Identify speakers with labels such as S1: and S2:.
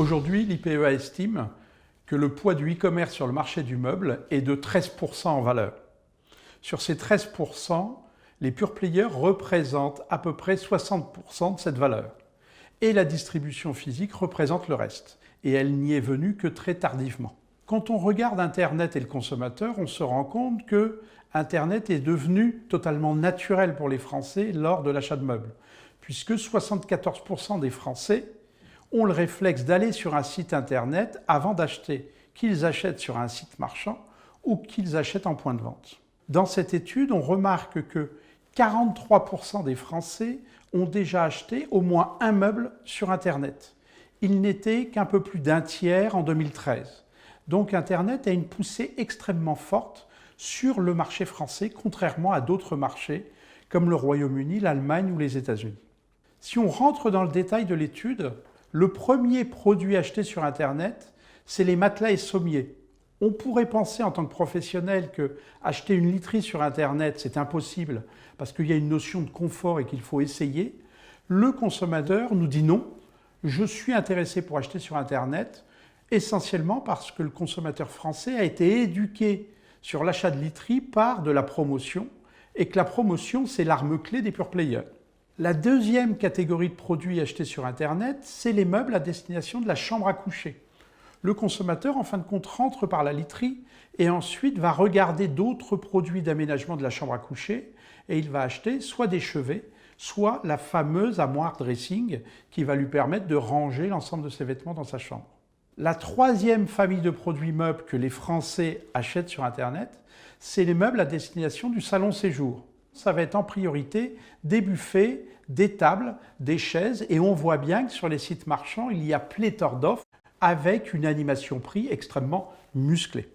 S1: Aujourd'hui, l'IPEA estime que le poids du e-commerce sur le marché du meuble est de 13% en valeur. Sur ces 13%, les pure players représentent à peu près 60% de cette valeur. Et la distribution physique représente le reste. Et elle n'y est venue que très tardivement. Quand on regarde Internet et le consommateur, on se rend compte que Internet est devenu totalement naturel pour les Français lors de l'achat de meubles, puisque 74% des Français ont le réflexe d'aller sur un site Internet avant d'acheter, qu'ils achètent sur un site marchand ou qu'ils achètent en point de vente. Dans cette étude, on remarque que 43% des Français ont déjà acheté au moins un meuble sur Internet. Il n'était qu'un peu plus d'un tiers en 2013. Donc Internet a une poussée extrêmement forte sur le marché français, contrairement à d'autres marchés comme le Royaume-Uni, l'Allemagne ou les États-Unis. Si on rentre dans le détail de l'étude, le premier produit acheté sur Internet, c'est les matelas et sommiers. On pourrait penser en tant que professionnel que acheter une literie sur Internet, c'est impossible parce qu'il y a une notion de confort et qu'il faut essayer. Le consommateur nous dit non, je suis intéressé pour acheter sur Internet, essentiellement parce que le consommateur français a été éduqué sur l'achat de literie par de la promotion et que la promotion, c'est l'arme clé des pure players. La deuxième catégorie de produits achetés sur Internet, c'est les meubles à destination de la chambre à coucher. Le consommateur, en fin de compte, rentre par la literie et ensuite va regarder d'autres produits d'aménagement de la chambre à coucher et il va acheter soit des chevets, soit la fameuse armoire dressing qui va lui permettre de ranger l'ensemble de ses vêtements dans sa chambre. La troisième famille de produits meubles que les Français achètent sur Internet, c'est les meubles à destination du salon séjour. Ça va être en priorité des buffets, des tables, des chaises et on voit bien que sur les sites marchands, il y a pléthore d'offres avec une animation prix extrêmement musclée.